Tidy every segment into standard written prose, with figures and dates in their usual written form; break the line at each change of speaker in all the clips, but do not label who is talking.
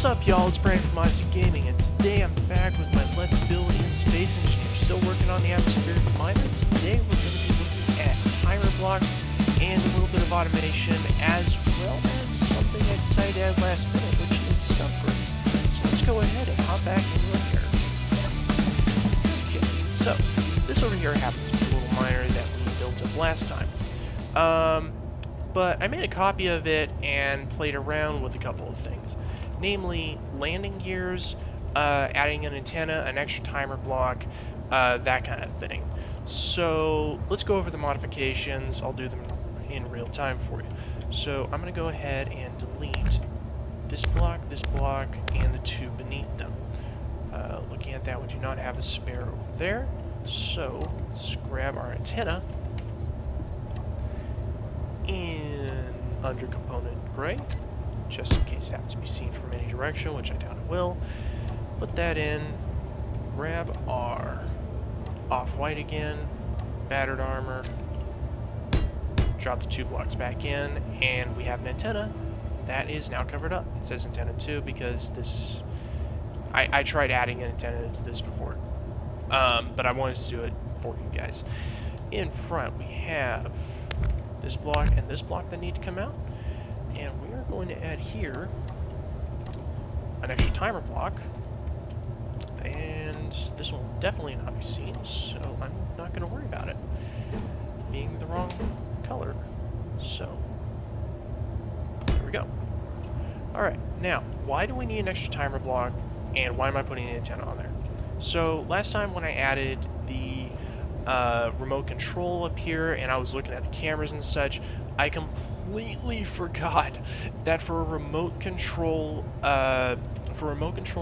What's up, y'all? It's Brandon from Odyssey Gaming, and today I'm back with my Let's Build in Space Engineer. Still working on the atmospheric miner. Today we're going to be looking at timer blocks and a little bit of automation, as well as something I decided to add last minute, which is subgrids. So let's go ahead and hop back into here. Okay, so this over here happens to be a little miner that we built up last time. But I made a copy of it and played around with a couple of things. Namely, landing gears, adding an antenna, an extra timer block, that kind of thing. So let's go over the modifications. I'll do them in real time for you. So I'm going to go ahead and delete this block, and the two beneath them. Looking at that, we do not have a spare over there. So let's grab our antenna in under component gray, just in case it happens to be seen from any direction, which I doubt it will. Put that in, grab our off-white again, battered armor, drop the two blocks back in, and we have an antenna that is now covered up. It says antenna 2 because this, I tried adding an antenna to this before, but I wanted to do it for you guys. In front we have this block and this block that need to come out, and we are going to add here an extra timer block, and this one will definitely not be seen, so I'm not going to worry about it being the wrong color. So there we go. Alright, now why do we need an extra timer block, and why am I putting an antenna on there? So last time when I added the remote control up here and I was looking at the cameras and such, I completely forgot that for a remote control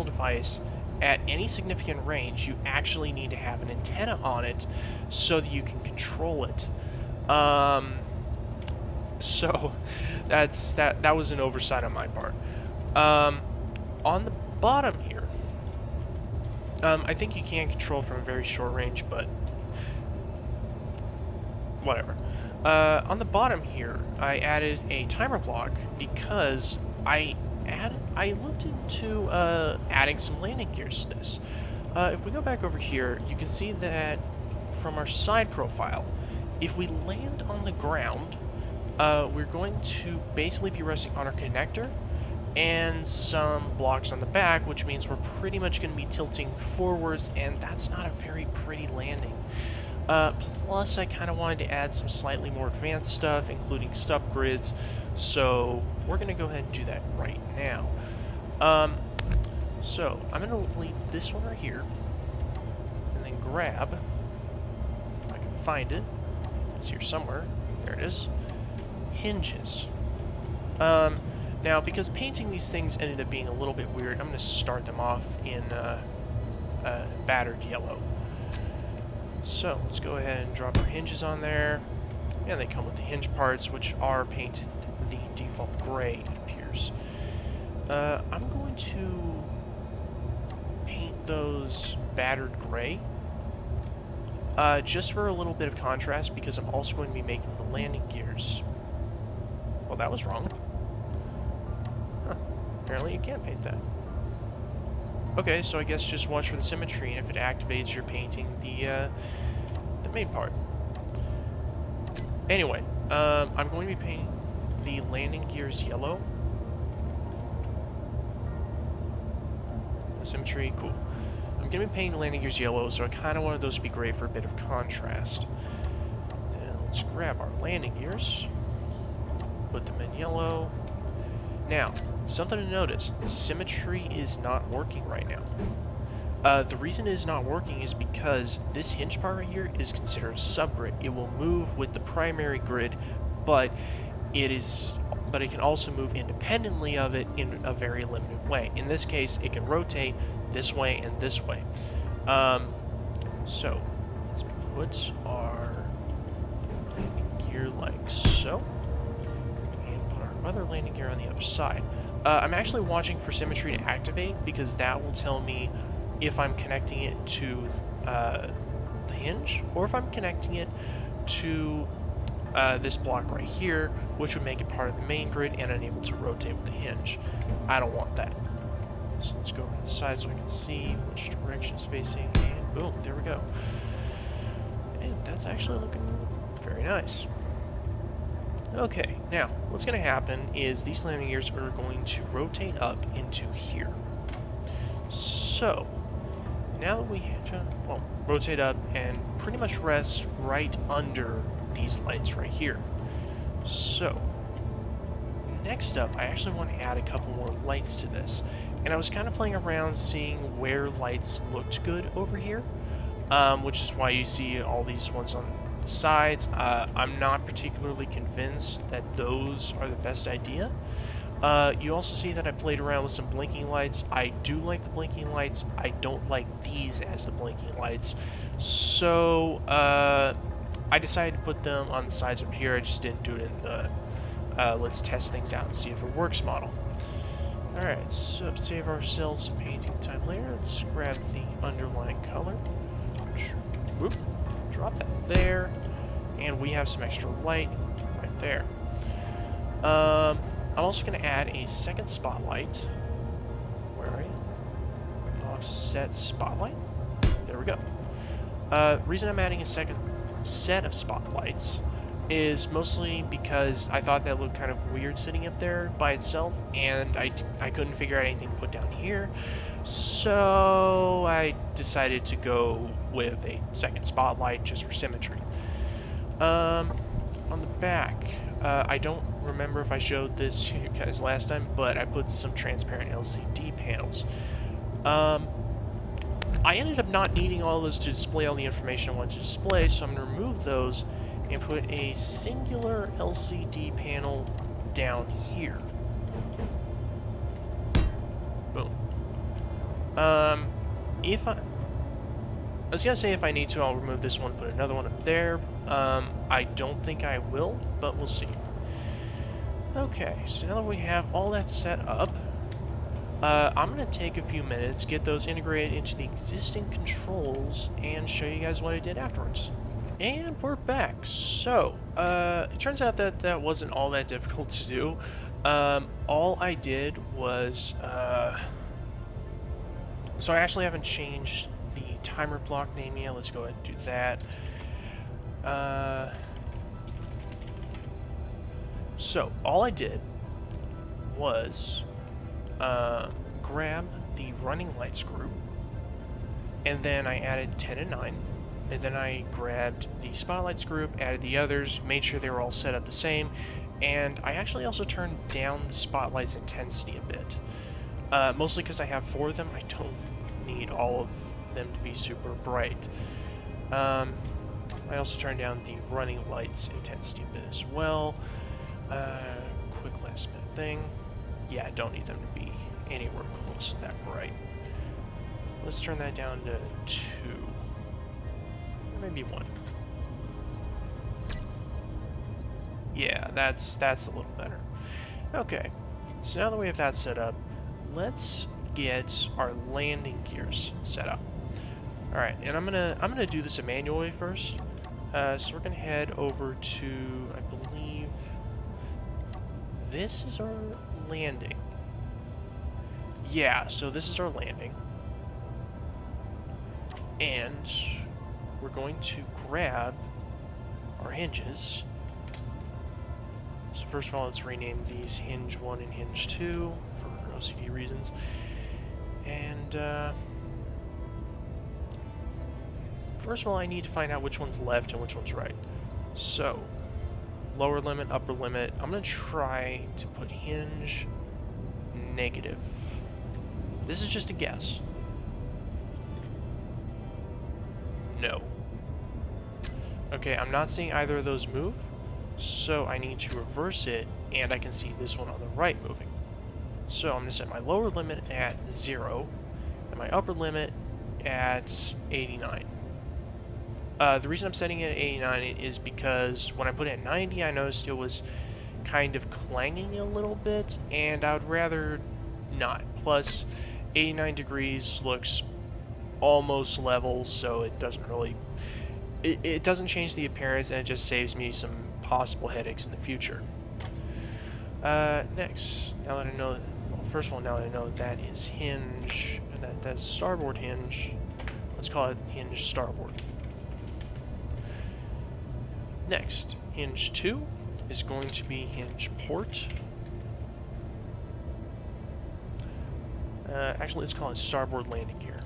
device at any significant range, you actually need to have an antenna on it so that you can control it. So that was an oversight on my part. On the bottom here, I think you can control from a very short range, but whatever. On the bottom here, I added a timer block because I looked into adding some landing gears to this. If we go back over here, you can see that from our side profile, if we land on the ground, we're going to basically be resting on our connector and some blocks on the back, which means we're pretty much going to be tilting forwards, and that's not a very pretty landing. Plus, I kind of wanted to add some slightly more advanced stuff, including subgrids, so we're going to go ahead and do that right now. So I'm going to delete this one right here, and then grab, if I can find it, it's here somewhere, there it is, hinges. Now, because painting these things ended up being a little bit weird, I'm going to start them off in battered yellow. So let's go ahead and drop our hinges on there, and they come with the hinge parts, which are painted the default gray, it appears. I'm going to paint those battered gray, just for a little bit of contrast, because I'm also going to be making the landing gears. Well, that was wrong. Huh. Apparently you can't paint that. Okay, so I guess just watch for the symmetry, and if it activates, you're painting the main part. Anyway, I'm going to be painting the landing gears yellow. The symmetry, cool. I'm going to be painting the landing gears yellow, so I kind of wanted those to be gray for a bit of contrast. Then let's grab our landing gears, put them in yellow. Now, something to notice, symmetry is not working right now. The reason it is not working is because this hinge part right here is considered a subgrid. It will move with the primary grid, but it can also move independently of it in a very limited way. In this case, it can rotate this way and this way. So, let's put our landing gear like so. Other landing gear on the other side. I'm actually watching for symmetry to activate, because that will tell me if I'm connecting it to the hinge, or if I'm connecting it to this block right here, which would make it part of the main grid and unable to rotate with the hinge. I don't want that. So let's go over to the side so I can see which direction it's facing, and boom, there we go. And that's actually looking very nice. Okay, now, what's going to happen is these landing gears are going to rotate up into here. So, now that we have to, well, rotate up and pretty much rest right under these lights right here. So, next up, I actually want to add a couple more lights to this. And I was kind of playing around seeing where lights looked good over here, which is why you see all these ones on the sides. I'm not particularly convinced that those are the best idea. You also see that I played around with some blinking lights. I do like the blinking lights. I don't like these as the blinking lights. So, I decided to put them on the sides up here. I just didn't do it in the let's test things out and see if it works model. Alright, so to save ourselves some painting time later, let's grab the underlying color. Whoop, drop that there. And we have some extra light right there. I'm also going to add a second spotlight. Where are you? Offset spotlight. There we go. Reason I'm adding a second set of spotlights is mostly because I thought that looked kind of weird sitting up there by itself, and I couldn't figure out anything to put down here, so I decided to go with a second spotlight just for symmetry. On the back, I don't remember if I showed this to you guys last time, but I put some transparent LCD panels. I ended up not needing all those to display all the information I wanted to display, so I'm going to remove those and put a singular LCD panel down here. Boom. If I was gonna say if I need to, I'll remove this one, put another one up there. I don't think I will, but we'll see. Okay, so now that we have all that set up, I'm gonna take a few minutes, get those integrated into the existing controls, and show you guys what I did afterwards. And we're back. So, it turns out that that wasn't all that difficult to do. All I did was, so I actually haven't changed the timer block name yet. Let's go ahead and do that. So, all I did was, grab the running lights group, and then I added 10 and 9. And then I grabbed the spotlights group, added the others, made sure they were all set up the same, and I actually also turned down the spotlights intensity a bit. Mostly because I have 4 of them, I don't need all of them to be super bright. I also turned down the running lights intensity a bit as well. Quick last minute thing. Yeah, I don't need them to be anywhere close to that bright. Let's turn that down to 2. Maybe 1. Yeah, that's a little better. Okay, so now that we have that set up, let's get our landing gears set up. All right, and I'm gonna do this manually first. So we're gonna head over to, I believe, this is our landing. Yeah, so this is our landing, and we're going to grab our hinges. So first of all, let's rename these Hinge 1 and Hinge 2 for OCD reasons. And first of all, I need to find out which one's left and which one's right. So, lower limit, upper limit. I'm going to try to put hinge negative. This is just a guess. No. Okay, I'm not seeing either of those move, so I need to reverse it, and I can see this one on the right moving. So I'm going to set my lower limit at 0, and my upper limit at 89. The reason I'm setting it at 89 is because when I put it at 90, I noticed it was kind of clanging a little bit, and I would rather not. Plus, 89 degrees looks almost level, so it doesn't really... It doesn't change the appearance, and it just saves me some possible headaches in the future. Next, now that I know... Well, first of all, now that I know that is hinge, that is starboard hinge. Let's call it hinge starboard. Next, hinge 2 is going to be hinge port. Actually, let's call it starboard landing gear.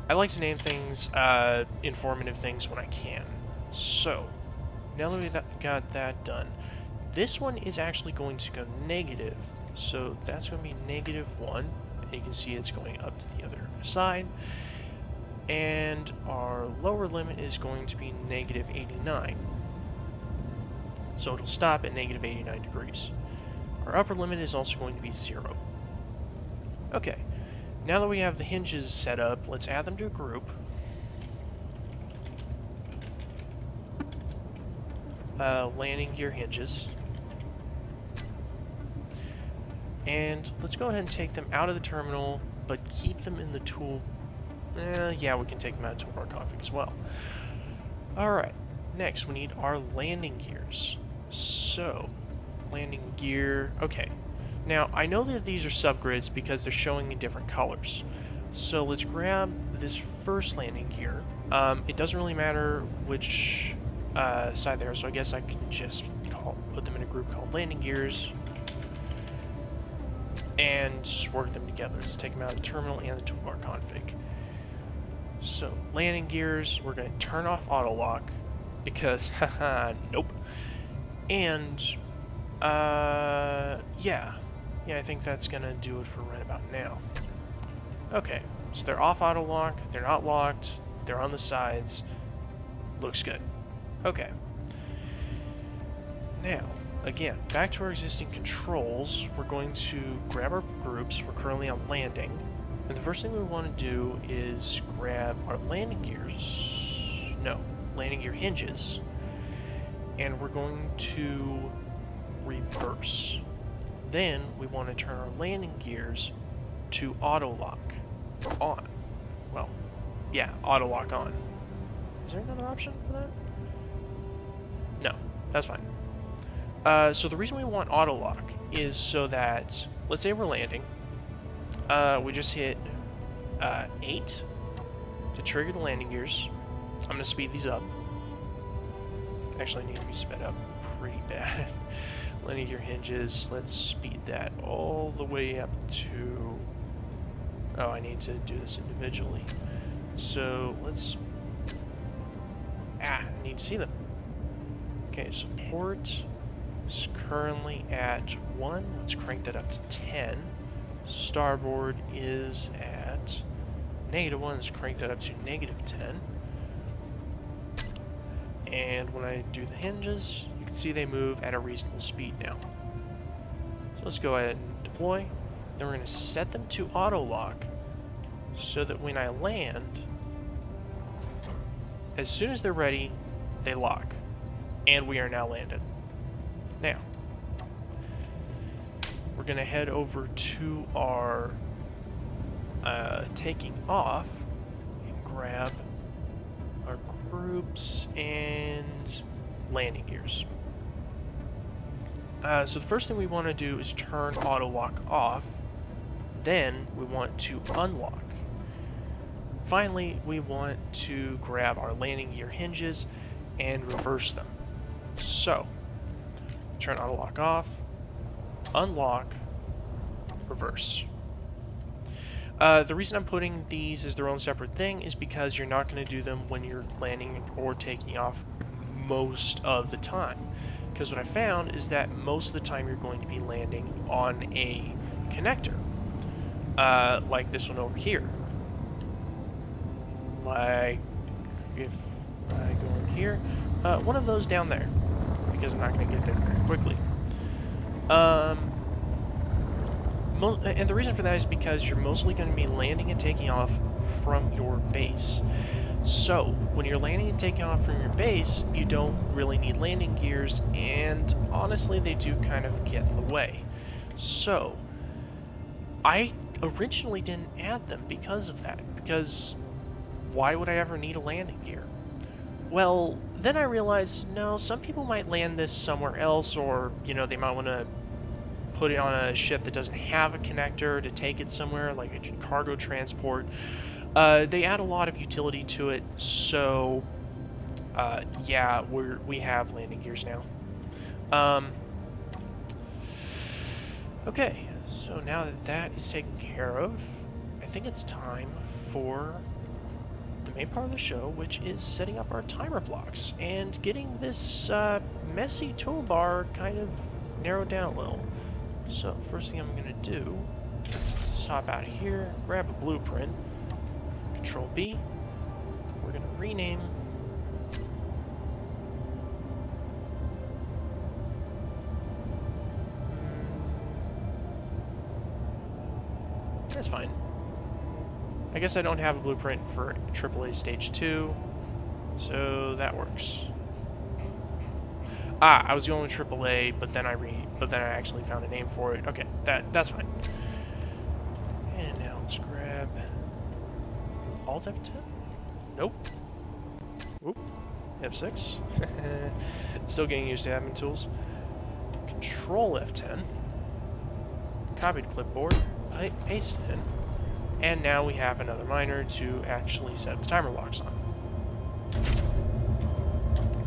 I like to name things informative things when I can. So, now that we've got that done, this one is actually going to go negative. So that's going to be -1. And you can see it's going up to the other side. And our lower limit is going to be -89. So it'll stop at -89 degrees. Our upper limit is also going to be 0. Okay, now that we have the hinges set up, let's add them to a group. Landing gear hinges. And let's go ahead and take them out of the terminal, but keep them in the tool. Yeah, we can take them out of toolbar config as well. Alright, next we need our landing gears. So, landing gear, okay. Now, I know that these are subgrids because they're showing in different colors. So let's grab this first landing gear. It doesn't really matter which side there, so I guess I can just put them in a group called landing gears and just work them together. Let's take them out of the terminal and the toolbar config. So, landing gears, we're going to turn off auto lock because, haha, nope. And, yeah, I think that's going to do it for right about now. Okay, so they're off auto lock, they're not locked, they're on the sides, looks good. Okay. Now, again, back to our existing controls, we're going to grab our groups. We're currently on landing. And the first thing we want to do is grab our landing gears. No, landing gear hinges. And we're going to reverse. Then we want to turn our landing gears to auto lock on. Well, yeah, auto lock on. Is there another option for that? No, that's fine. So the reason we want auto lock is so that, let's say we're landing, we just hit 8 to trigger the landing gears. I'm going to speed these up. Actually, I need to be sped up pretty bad. Landing gear hinges, let's speed that all the way up to... Oh, I need to do this individually. So let's... I need to see them. Okay, so port is currently at 1. Let's crank that up to 10. Starboard is at -1. Let's crank that up to -10. And when I do the hinges, you can see they move at a reasonable speed now. So let's go ahead and deploy. Then we're going to set them to auto lock so that when I land, as soon as they're ready, they lock. And we are now landed. Now, we're going to head over to our taking off and grab our groups and landing gears. So the first thing we want to do is turn auto lock off. Then we want to unlock. Finally, we want to grab our landing gear hinges and reverse them. So, turn auto lock off, unlock, reverse. The reason I'm putting these as their own separate thing is because you're not going to do them when you're landing or taking off most of the time. Because what I found is that most of the time you're going to be landing on a connector. Like this one over here. Like, if I go in here, one of those down there. Because I'm not going to get there very quickly. And the reason for that is because you're mostly going to be landing and taking off from your base. So, when you're landing and taking off from your base, you don't really need landing gears, and honestly, they do kind of get in the way. So, I originally didn't add them because of that. Because why would I ever need a landing gear? Well, then I realized, no, some people might land this somewhere else, or, you know, they might want to put it on a ship that doesn't have a connector to take it somewhere, like a cargo transport. They add a lot of utility to it, so, yeah, we have landing gears now. Okay, so now that that is taken care of, I think it's time for the main part of the show, which is setting up our timer blocks and getting this messy toolbar kind of narrowed down a little. So first thing I'm going to do is hop out of here, grab a blueprint, Control B. We're going to rename that's fine. I guess I don't have a blueprint for AAA Stage 2, so that works. Ah, I was going with AAA, but then I actually found a name for it. Okay, that's fine. And now let's grab Alt F10. Nope. Whoop. F6. Still getting used to admin tools. Control F10. Copied clipboard. Paste it in. And now we have another miner to actually set the timer locks on.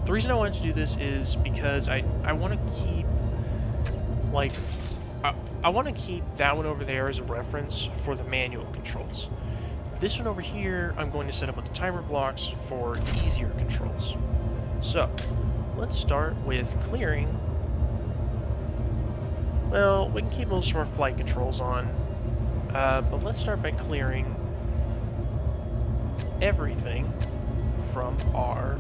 The reason I wanted to do this is because I want to keep, like, I want to keep that one over there as a reference for the manual controls. This one over here, I'm going to set up with the timer blocks for easier controls. So, let's start with clearing. Well, we can keep most of our flight controls on, but let's start by clearing everything from our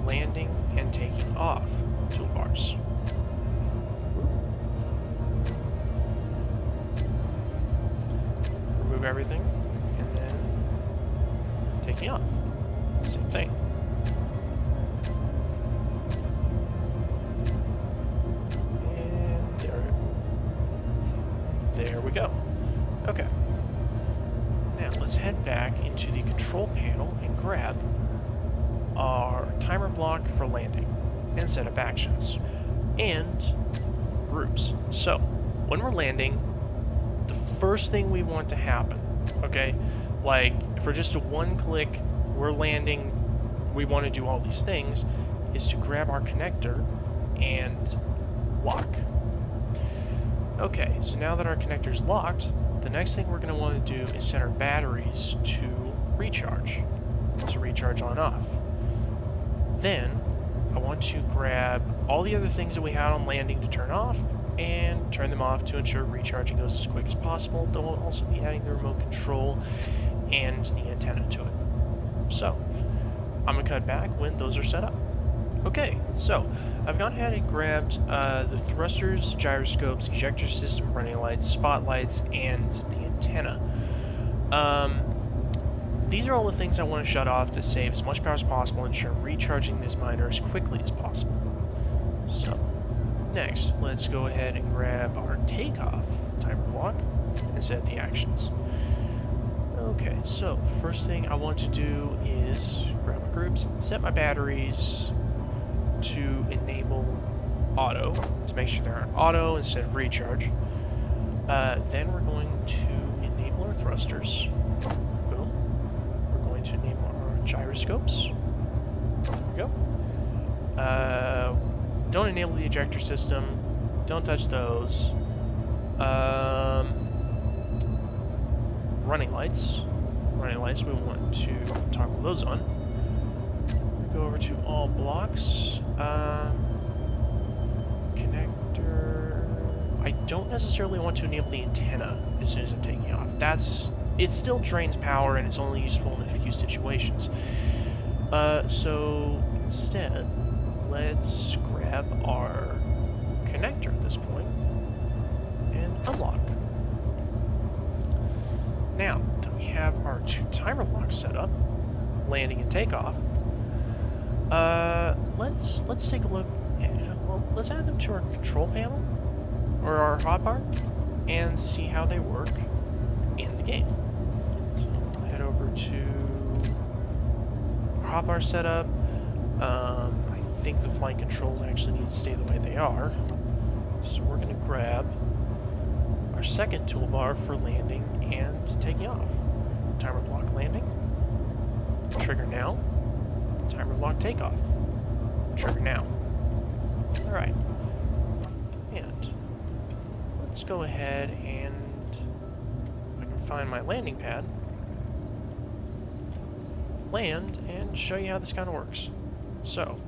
landing and taking off toolbars. Remove everything, and then taking off. Same thing. And there we go. Okay. Now let's head back into the control panel and grab our timer block for landing and set up actions and groups. So when we're landing, the first thing we want to happen, okay, like for just a one-click we're landing, we want to do all these things, is to grab our connector and lock. Okay, so now that our connector is locked, the next thing we're going to want to do is set our batteries to recharge. So recharge on off. Then, I want to grab all the other things that we had on landing to turn off, and turn them off to ensure recharging goes as quick as possible, though we'll also be adding the remote control and the antenna to it. So, I'm going to cut back when those are set up. Okay, so, I've gone ahead and grabbed the thrusters, gyroscopes, ejector system, running lights, spotlights, and the antenna. These are all the things I want to shut off to save as much power as possible and ensure recharging this miner as quickly as possible. So, next, let's go ahead and grab our takeoff timer block and set the actions. Okay, so first thing I want to do is grab my groups, set my batteries to enable auto, to make sure they're on auto instead of recharge. Then we're going to enable our thrusters. Boom. We're going to enable our gyroscopes. There we go. Don't enable the ejector system. Don't touch those. Running lights. Running lights, we want to toggle those on. Go over to all blocks. Connector. I don't necessarily want to enable the antenna as soon as I'm taking off. It still drains power and it's only useful in a few situations. So instead, let's grab our connector at this point and unlock. Now that we have our two timer blocks set up, landing and takeoff, let's take a look at, well, let's add them to our control panel or our hotbar and see how they work in the game. So we'll head over to our hotbar setup. I think the flight controls actually need to stay the way they are. So we're going to grab our second toolbar for landing and taking off. Timer block landing. Trigger now. Timer block takeoff. Trigger now. Alright. And let's go ahead and I can find my landing pad. Land and show you how this kind of works. So,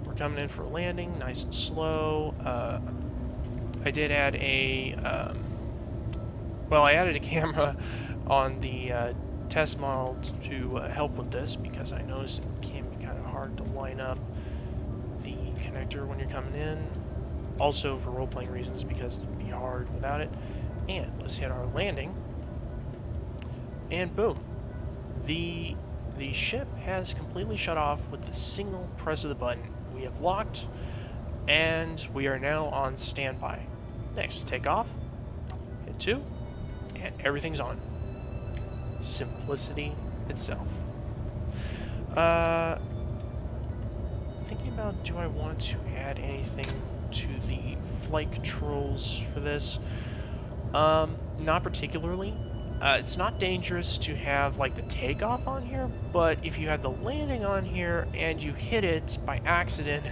we're coming in for a landing, nice and slow. I did add a, well, I added a camera on the test model to help with this because I noticed it can be kind of hard to line up the connector when you're coming in. Also for role-playing reasons because it'd be hard without it. And let's hit our landing. And boom. The ship has completely shut off with the single press of the button. We have locked, and we are now on standby. Next, take off, hit 2, and everything's on. Simplicity itself. Thinking about, do I want to add anything to the flight controls for this? Not particularly. It's not dangerous to have, like, the takeoff on here, but if you have the landing on here and you hit it by accident,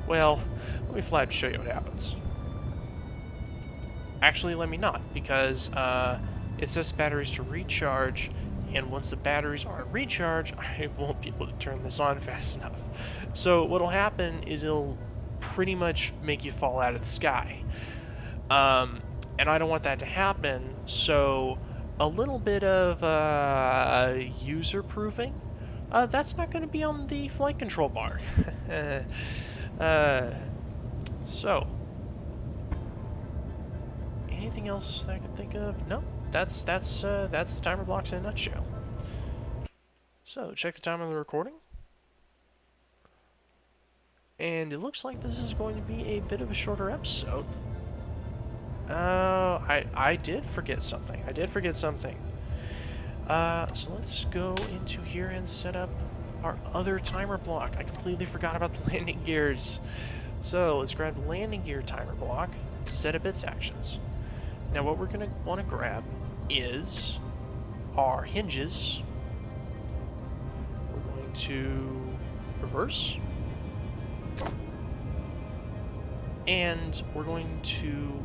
well, let me fly up to show you what happens. Actually, let me not, because it says batteries to recharge, and once the batteries are recharged, I won't be able to turn this on fast enough. So what'll happen is it'll pretty much make you fall out of the sky. And I don't want that to happen, so a little bit of user-proofing. That's not going to be on the flight control bar. So, anything else that I can think of? No, that's the timer blocks in a nutshell. So, check the time of the recording. And it looks like this is going to be a bit of a shorter episode. I did forget something. So let's go into here and set up our other timer block. I completely forgot about the landing gears. So let's grab the landing gear timer block, set up its actions. Now what we're going to want to grab is our hinges. We're going to reverse. And we're going to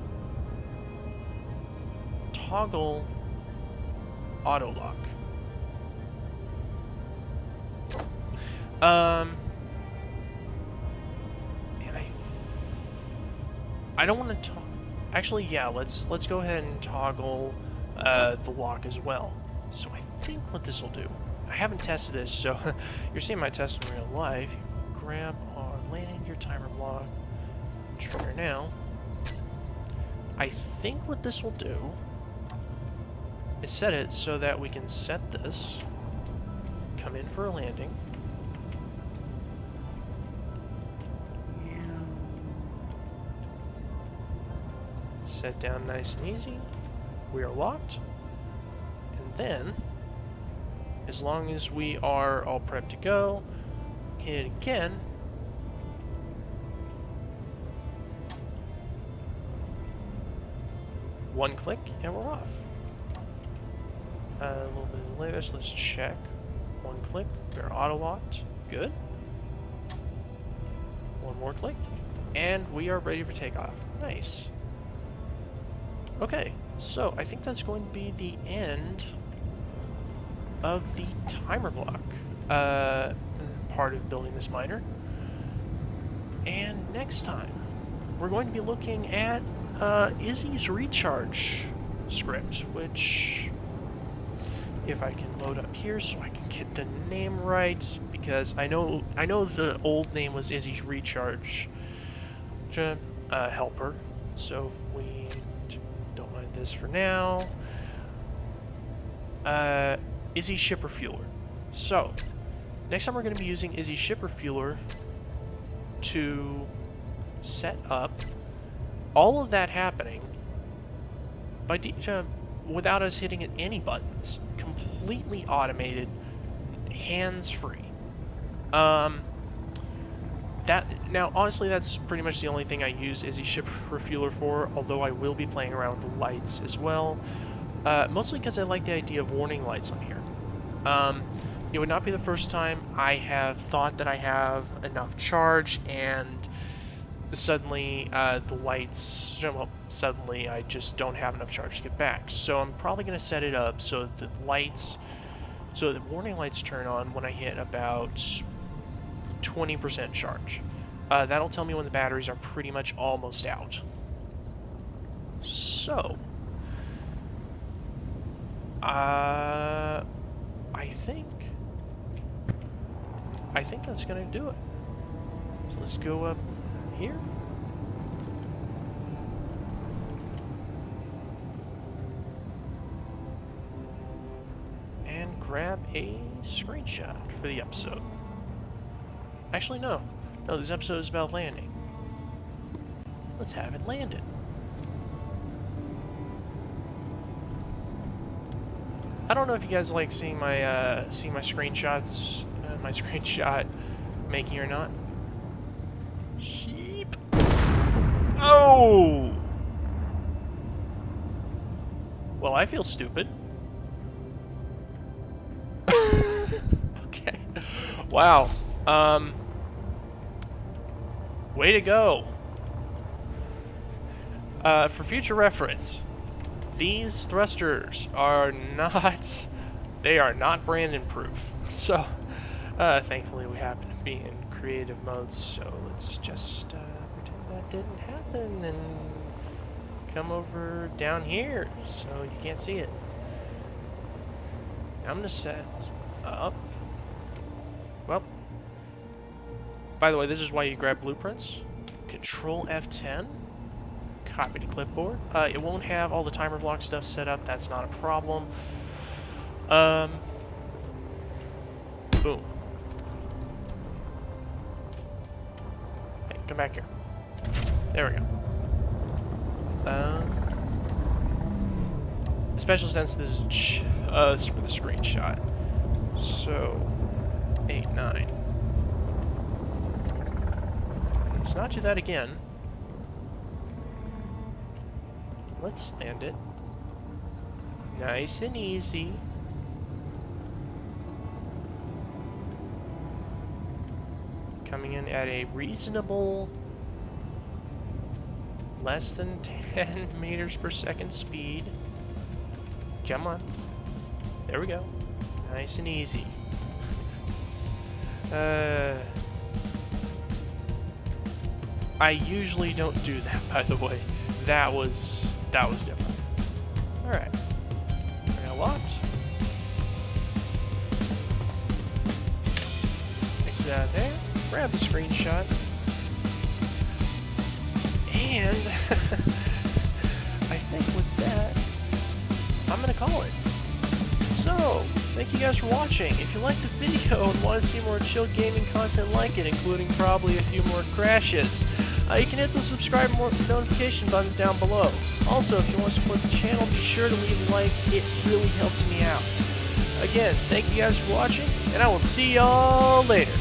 toggle auto lock. And I don't want to talk. Actually, yeah. Let's go ahead and toggle the lock as well. So I think what this will do. I haven't tested this, so you're seeing my test in real life. Grab our landing gear timer block. Trigger now. I think what this will do is set it so that we can set this, come in for a landing, set down nice and easy, we are locked, and then, as long as we are all prepped to go, hit it again, one click, and we're off. A little bit later, so let's check. One click, they're auto-locked. Good. One more click, and we are ready for takeoff. Nice. Okay, so I think that's going to be the end of the timer block part of building this miner. And next time, we're going to be looking at Izzy's recharge script, which, if I can load up here so I can get the name right, because I know the old name was Izzy's recharge helper. So if we don't mind this for now, Izzy ship refueler. So next time we're going to be using Izzy ship refueler to set up all of that happening by without us hitting any buttons. Completely automated, hands-free. Now, honestly, that's pretty much the only thing I use Izzy Ship Refueler for, although I will be playing around with the lights as well. Mostly because I like the idea of warning lights on here. It would not be the first time I have thought that I have enough charge, and suddenly the lights, well, suddenly I just don't have enough charge to get back. So I'm probably going to set it up so that the warning lights turn on when I hit about 20% charge. That'll tell me when the batteries are pretty much almost out. So, I think that's gonna do it. So let's go up here. And grab a screenshot for the episode. Actually, no. No, this episode is about landing. Let's have it landed. I don't know if you guys like seeing my screenshots, my screenshot making or not. Sheep. Oh. Well, I feel stupid. Okay. Wow. Way to go. For future reference, these thrusters are not, they are not Brandon proof. So, thankfully we happen to be in creative mode, so let's just pretend that didn't happen and come over down here so you can't see it. I'm gonna set up, well, by the way, this is why you grab blueprints. Control F10. Copy to clipboard. It won't have all the timer block stuff set up. That's not a problem. Boom. Hey, come back here. There we go. Especially since this is just for the screenshot. So, 8, 9. Let's not do that again. Let's land it. Nice and easy. Coming in at a reasonable less than 10 meters per second speed. Come on. There we go. Nice and easy. I usually don't do that, by the way. That was different. Alright. We're gonna locked. Exit out of there. Grab the screenshot. And I think with that, I'm gonna call it. So, thank you guys for watching. If you liked the video and want to see more chill gaming content like it, including probably a few more crashes, you can hit the subscribe and notification buttons down below. Also, if you want to support the channel, be sure to leave a like. It really helps me out. Again, thank you guys for watching, and I will see y'all later.